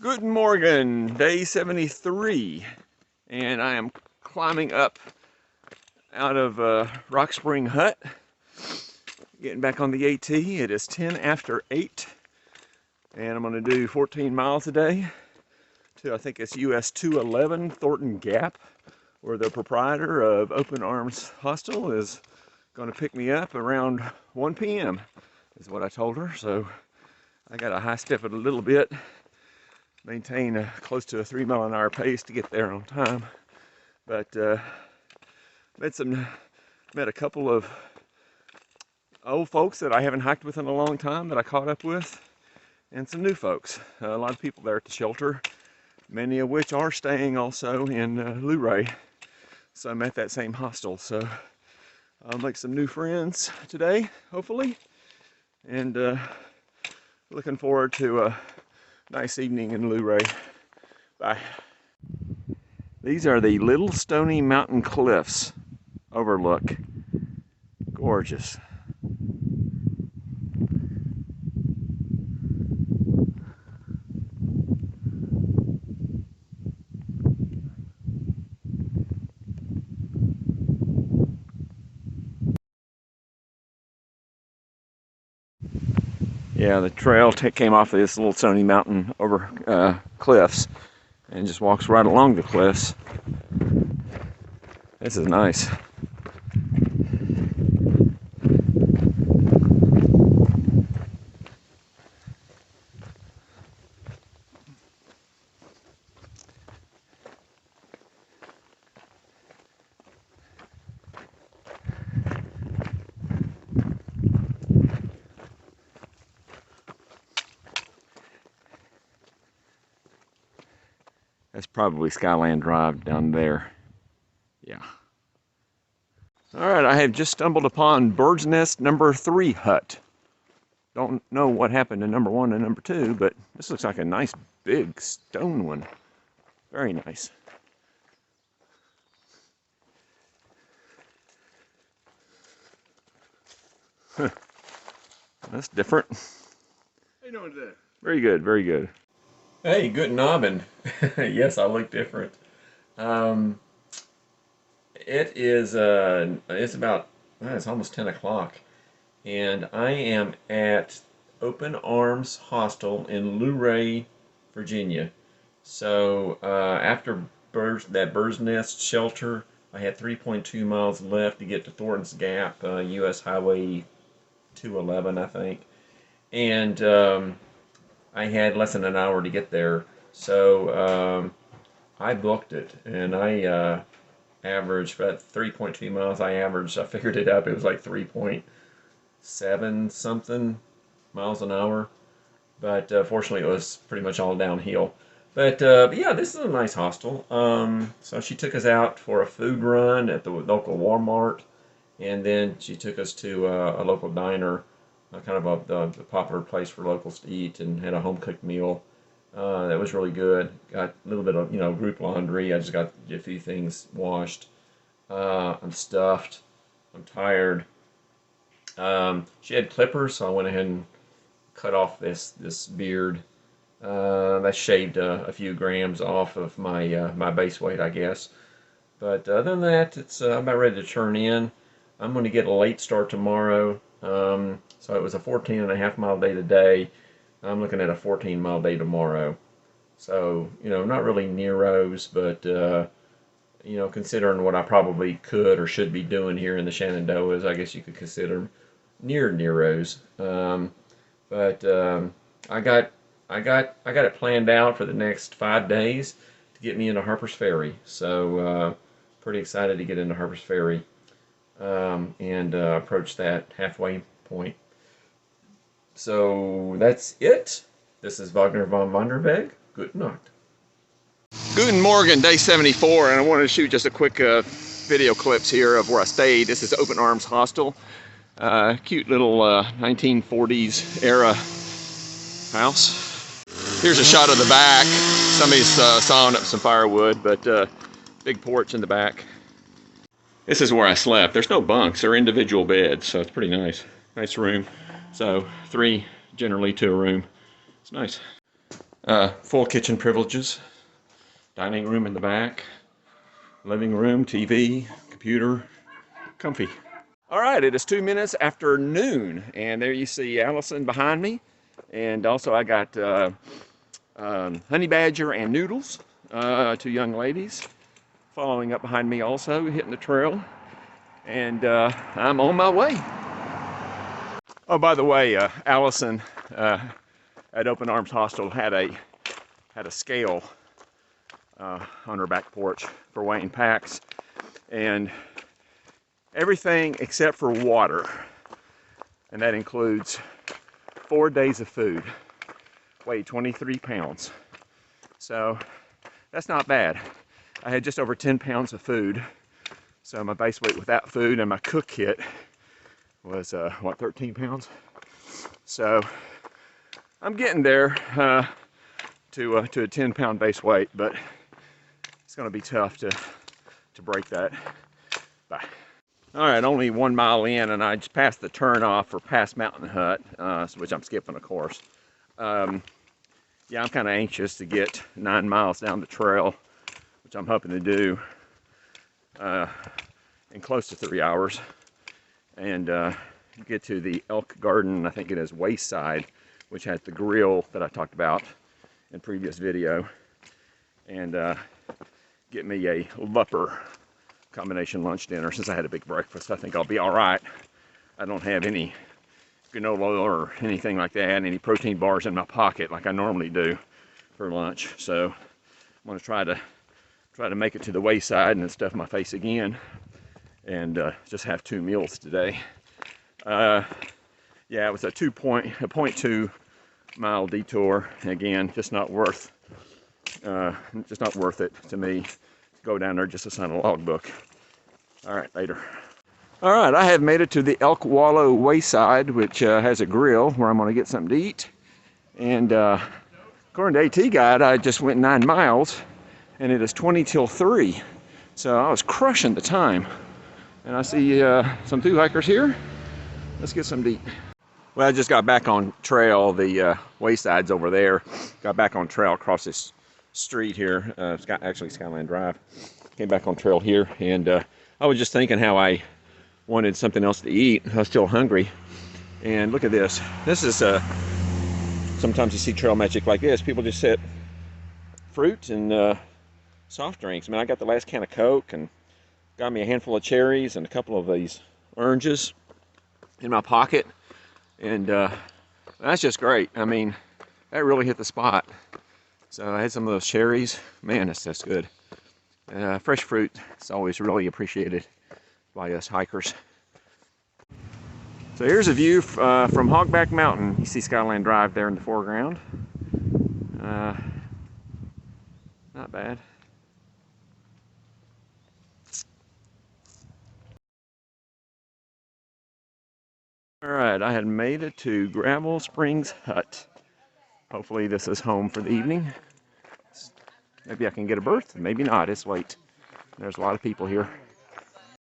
Good morning, day 73, and I am climbing up out of Rock Spring Hut, getting back on the AT. It is 10 after 8, and I'm going to do 14 miles a day to, I think it's US 211 Thornton Gap, where the proprietor of Open Arms Hostel is going to pick me up around 1 p.m. is what I told her. So I got to high step it a little bit, maintain close to a 3 mile an hour pace to get there on time. But met a couple of old folks that I haven't hiked with in a long time that I caught up with, and some new folks. A lot of people there at the shelter, many of which are staying also in Luray. So I'm at that same hostel. So I'll make some new friends today, hopefully, and looking forward to a nice evening in Luray. Bye. These are the Little Stony Man Cliffs. Overlook. Gorgeous. Yeah, the trail came off of this Little Stony Mountain over cliffs and just walks right along the cliffs. This is nice. That's probably Skyline Drive down there. Yeah. All right, I have just stumbled upon Bird's Nest number 3 hut. Don't know what happened to number 1 and number 2, but this looks like a nice big stone one. Very nice. Huh. That's different. How you doing today? Very good, very good. Hey, good nobbin. Yes, I look different. It's about, it's almost 10 o'clock, and I am at Open Arms Hostel in Luray, Virginia. So after that Bird's Nest shelter, I had 3.2 miles left to get to Thornton Gap, US Highway 211, I think. And I had less than an hour to get there, so I booked it, and I averaged for that 3.2 miles. I figured it up. It was like 3.7 something miles an hour, but fortunately, it was pretty much all downhill. But yeah, this is a nice hostel. So she took us out for a food run at the local Walmart, and then she took us to a local diner. Kind of the popular place for locals to eat, and had a home cooked meal that was really good. Got a little bit of group laundry. I just got a few things washed. I'm stuffed. I'm tired. She had clippers, so I went ahead and cut off this beard. That shaved a few grams off of my base weight, I guess. But other than that, it's about ready to turn in. I'm going to get a late start tomorrow. So it was a 14.5 mile day today. I'm looking at a 14 mile day tomorrow. So, not really Nero's, but, considering what I probably could or should be doing here in the Shenandoahs, I guess you could consider near Nero's. But I got it planned out for the next 5 days to get me into Harper's Ferry. So, pretty excited to get into Harper's Ferry. And approach that halfway point. So that's it. This is Wagner von Wanderweg. Good night. Guten Morgen, day 74, and I wanted to shoot just a quick video clips here of where I stayed. This is Open Arms Hostel. Cute little 1940s era house. Here's a shot of the back. Somebody's sawing up some firewood, but big porch in the back. This is where I slept. There's no bunks, they're individual beds, so it's pretty nice. Nice room. So 3 generally to a room. It's nice. Full kitchen privileges, dining room in the back, living room, TV, computer, comfy. All right, it is 2 minutes after noon, and there you see Allison behind me, and also I got Honey Badger and Noodles, two young ladies, following up behind me also, hitting the trail, and I'm on my way. Oh, by the way, Allison at Open Arms Hostel had a scale on her back porch for weighing packs, and everything except for water, and that includes 4 days of food, weighed 23 pounds. So that's not bad. I had just over 10 pounds of food, so my base weight without food and my cook kit was what, 13 pounds. So I'm getting there to a 10-pound base weight, but it's going to be tough to break that. Bye. All right, only 1 mile in, and I just passed the turnoff for Pass Mountain Hut, which I'm skipping, of course. Yeah, I'm kind of anxious to get 9 miles down the trail, which I'm hoping to do in close to 3 hours, and get to the Elk Garden, I think it is Wayside, which has the grill that I talked about in previous video, and get me a Lupper combination lunch dinner. Since I had a big breakfast, I think I'll be all right. I don't have any granola or anything like that, any protein bars in my pocket like I normally do for lunch. So I'm gonna try to make it to the Wayside and then stuff my face again, and just have 2 meals today. Yeah, it was a 0.2 mile detour. Again, just not worth it to me to go down there just to sign a logbook. All right, later. All right, I have made it to the Elk Wallow Wayside, which has a grill where I'm going to get something to eat. And according to AT Guide, I just went 9 miles, and it is 20 till 3. So I was crushing the time. And I see some Thru-Hikers here. Let's get some to eat. Well, I just got back on trail. The Waysides over there. Got back on trail across this street here. Actually, Skyline Drive. Came back on trail here, and I was just thinking how I wanted something else to eat. I was still hungry, and look at this. This is sometimes you see trail magic like this. People just set fruit and soft drinks. I mean, I got the last can of Coke and got me a handful of cherries and a couple of these oranges in my pocket, and that's just great. I mean, that really hit the spot. So I had some of those cherries. Man, that's good. Fresh fruit is always really appreciated by us hikers. So here's a view from Hogback Mountain. You see Skyline Drive there in the foreground. Not bad. All right, I had made it to Gravel Springs Hut. Hopefully this is home for the evening. Maybe I can get a berth, maybe not, it's late. There's a lot of people here.